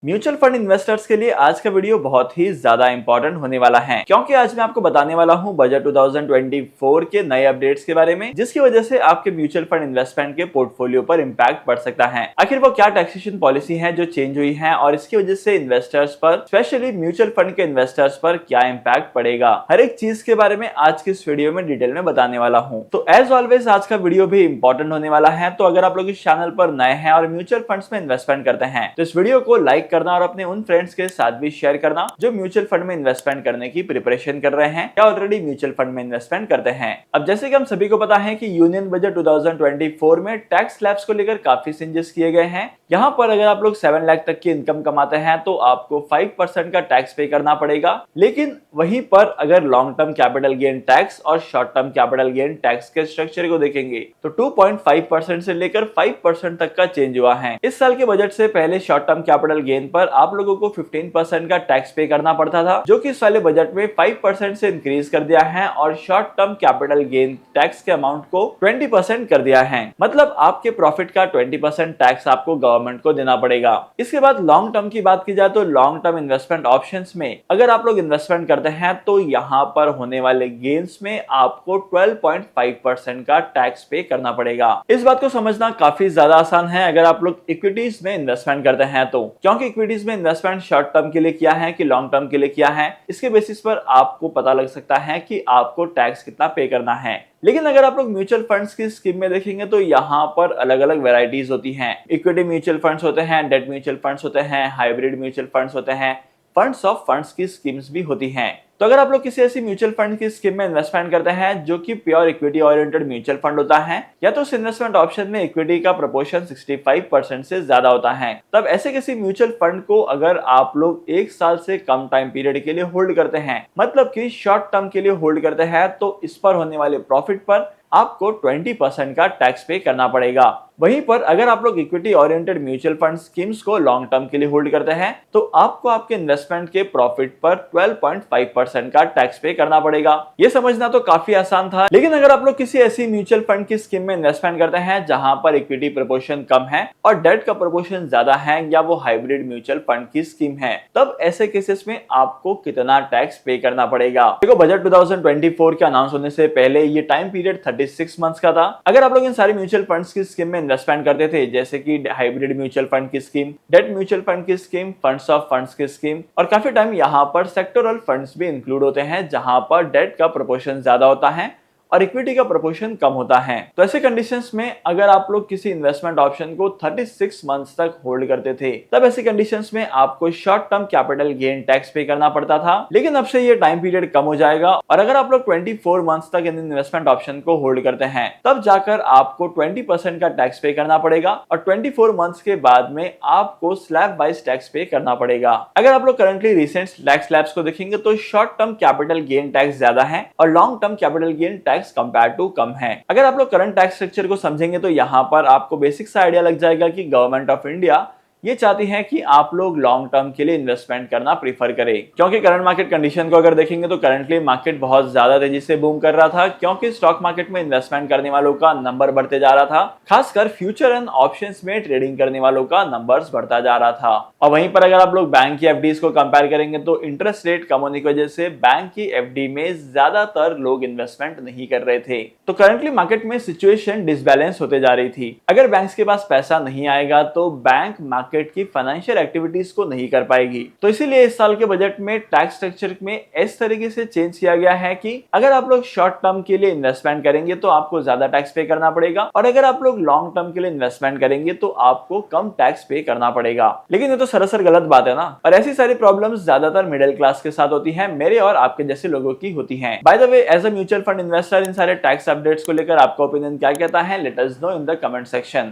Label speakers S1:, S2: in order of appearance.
S1: Mutual fund investors के लिए आज का वीडियो बहुत ही ज्यादा इंपॉर्टेंट होने वाला है क्योंकि आज मैं आपको बताने वाला हूं बजट 2024 के नए अपडेट्स के बारे में जिसकी वजह से आपके म्यूचुअल फंड इन्वेस्टमेंट के पोर्टफोलियो पर इंपैक्ट पड़ सकता है। आखिर वो क्या टैक्सेशन पॉलिसी है जो चेंज हुई है और इसकी वजह से इन्वेस्टर्स पर स्पेशली म्यूचुअल फंड के इन्वेस्टर्स पर क्या इंपैक्ट पड़ेगा, हर एक चीज के बारे में आज की इस वीडियो में डिटेल में बताने वाला हूँ। तो एज ऑलवेज आज का वीडियो भी इंपॉर्टेंट होने वाला है। तो अगर आप लोग इस चैनल पर नए हैं और म्यूचुअल फंड्स में इन्वेस्टमेंट करते हैं तो इस वीडियो को लाइक करना और अपने उन फ्रेंड्स के साथ भी शेयर करना जो म्यूचुअल फंड में इन्वेस्टमेंट करने की प्रिपरेशन कर रहे हैं या ऑलरेडी म्यूचुअल फंड में इन्वेस्टमेंट करते हैं। अब जैसे कि हम सभी को पता है कि यूनियन बजट 2024 में टैक्स स्लैब्स को लेकर काफी चेंजेस किए गए हैं। यहाँ पर अगर आप लोग 7 लाख तक की इनकम कमाते हैं तो आपको 5% का टैक्स पे करना पड़ेगा, लेकिन वहीं पर अगर long term capital gain tax और short term capital gain tax के स्ट्रक्चर को देखेंगे तो 2.5% से लेकर 5% तक का चेंज हुआ है। इस साल के बजट से पहले शॉर्ट टर्म कैपिटल गेन पर आप लोगों को 15% का टैक्स पे करना पड़ता था, जो कि इस वाले बजट में 5% से इंक्रीज कर दिया है और short term capital gain tax के अमाउंट को 20% कर दिया है। मतलब आपके प्रॉफिट का 20% टैक्स आपको गवर्नमेंट को देना पड़ेगा। इसके बाद लॉन्ग टर्म की बात की जाए तो लॉन्ग टर्म इन्वेस्टमेंट ऑप्शंस में अगर आप लोग इन्वेस्टमेंट करते हैं तो यहाँ पर होने वाले गेन्स में आपको 12.5% का टैक्स पे करना पड़ेगा। इस बात को समझना काफी ज्यादा आसान है अगर आप लोग इक्विटीज में इन्वेस्टमेंट करते हैं तो, क्योंकि इक्विटीज में इन्वेस्टमेंट शॉर्ट टर्म के लिए किया है कि लॉन्ग टर्म के लिए किया है, इसके बेसिस पर आपको पता लग सकता है कि आपको टैक्स कितना पे करना है। लेकिन अगर आप लोग म्यूचुअल फंड्स की स्कीम में देखेंगे तो यहाँ पर अलग अलग वैरायटीज होती हैं। इक्विटी म्यूचुअल फंड्स होते हैं, डेट म्यूचुअल फंड्स होते हैं, हाइब्रिड म्यूचुअल फंड्स होते हैं, फंड्स ऑफ फंड्स की स्कीम्स भी होती हैं। तो अगर आप लोग किसी ऐसी म्यूचुअल फंड की स्कीम में इन्वेस्टमेंट करते हैं जो कि pure equity oriented mutual fund होता है या तो उस इन्वेस्टमेंट ऑप्शन में इक्विटी का प्रोपोर्शन 65% से ज्यादा होता है, तब ऐसे किसी म्यूचुअल फंड को अगर आप लोग 1 साल से कम टाइम पीरियड के लिए होल्ड करते हैं, मतलब कि शॉर्ट टर्म के लिए होल्ड करते हैं, तो इस पर होने वाले प्रॉफिट पर आपको 20% का टैक्स पे करना पड़ेगा। वहीं पर अगर आप लोग equity oriented mutual fund schemes को लॉन्ग टर्म के लिए होल्ड करते हैं तो आपको आपके इन्वेस्टमेंट के प्रॉफिट पर 12.5% का टैक्स पे करना पड़ेगा। ये समझना तो काफी आसान था, लेकिन अगर आप लोग किसी ऐसी म्यूचुअल फंड की स्कीम में इन्वेस्टमेंट करते हैं जहां पर इक्विटी प्रोपोर्शन कम है और डेट का प्रोपोर्शन ज्यादा है या वो हाइब्रिड म्यूचुअल फंड की स्कीम है, तब ऐसे केसेस में आपको कितना टैक्स पे करना पड़ेगा। देखो, बजट 2024 के अनाउंस होने से पहले ये टाइम पीरियड 36 मंथ्स का था। अगर आप लोग इन सारी म्यूचुअल फंड्स की स्कीम में इन्वेस्टमेंट करते थे जैसे कि हाइब्रिड म्यूचुअल फंड की स्कीम, डेट म्यूचुअल फंड की स्कीम, फंड्स ऑफ फंड्स की स्कीम, और काफी टाइम यहाँ पर सेक्टोरल फंड्स भी इंक्लूड होते हैं जहां पर डेट का प्रोपोर्शन ज्यादा होता है और इक्विटी का प्रोपोर्शन कम होता है। तो ऐसे कंडीशंस में अगर आप लोग किसी इन्वेस्टमेंट ऑप्शन को 36 मंथ्स तक होल्ड करते थे तब ऐसी कंडीशंस में आपको short term capital gain tax पे करना पड़ता था, लेकिन अब से ये टाइम पीरियड कम हो जाएगा और अगर आप लोग 24 मंथ्स तक इन इन्वेस्टमेंट ऑप्शन को होल्ड करते हैं तब जाकर आपको 20% का टैक्स पे करना पड़ेगा और 24 मंथ्स के बाद में आपको स्लैब वाइज टैक्स पे करना पड़ेगा। अगर आप लोग करंटली रिसेंट टैक्स स्लैब्स को देखेंगे तो short term capital gain tax ज्यादा है और long term capital gain tax compare to कम है। अगर आप लोग करंट टैक्स स्ट्रक्चर को समझेंगे तो यहाँ पर आपको बेसिक सा आइडिया लग जाएगा कि गवर्नमेंट ऑफ इंडिया ये चाहती है कि आप लोग लॉन्ग टर्म के लिए इन्वेस्टमेंट करना प्रीफर करें, क्योंकि करंट मार्केट कंडीशन को अगर देखेंगे तो करंटली मार्केट बहुत ज्यादा तेजी से बूम कर रहा था, क्योंकि स्टॉक मार्केट में इन्वेस्टमेंट करने वालों का नंबर बढ़ते जा रहा था, खासकर फ्यूचर एंड ऑप्शंस में ट्रेडिंग करने वालों का नंबर्स बढ़ता जा रहा था। और वहीं पर अगर आप लोग बैंक की एफडीज को कंपेयर करेंगे तो इंटरेस्ट रेट कम होने की वजह से बैंक की एफडी में ज्यादातर लोग इन्वेस्टमेंट नहीं कर रहे थे। तो करंटली मार्केट में सिचुएशन डिसबैलेंस होते जा रही थी। अगर बैंक के पास पैसा नहीं आएगा तो बैंक मार्केट की फाइनेंशियल एक्टिविटीज को नहीं कर पाएगी। तो इसीलिए इस साल के बजट में टैक्स स्ट्रक्चर में इस तरीके से चेंज किया गया है कि अगर आप लोग शॉर्ट टर्म के लिए इन्वेस्टमेंट करेंगे तो आपको ज्यादा टैक्स पे करना पड़ेगा और अगर आप लोग लॉन्ग टर्म के लिए इन्वेस्टमेंट करेंगे तो आपको कम टैक्स पे करना पड़ेगा। लेकिन ये तो सरासर गलत बात है ना। और ऐसी सारी प्रॉब्लम्स ज्यादातर मिडिल क्लास के साथ होती हैं, मेरे और आपके जैसे लोगों की होती हैं। By the way, as a mutual fund investor इन सारे टैक्स अपडेट्स को लेकर आपका ओपिनियन क्या कहता है? Let us know in the comment section.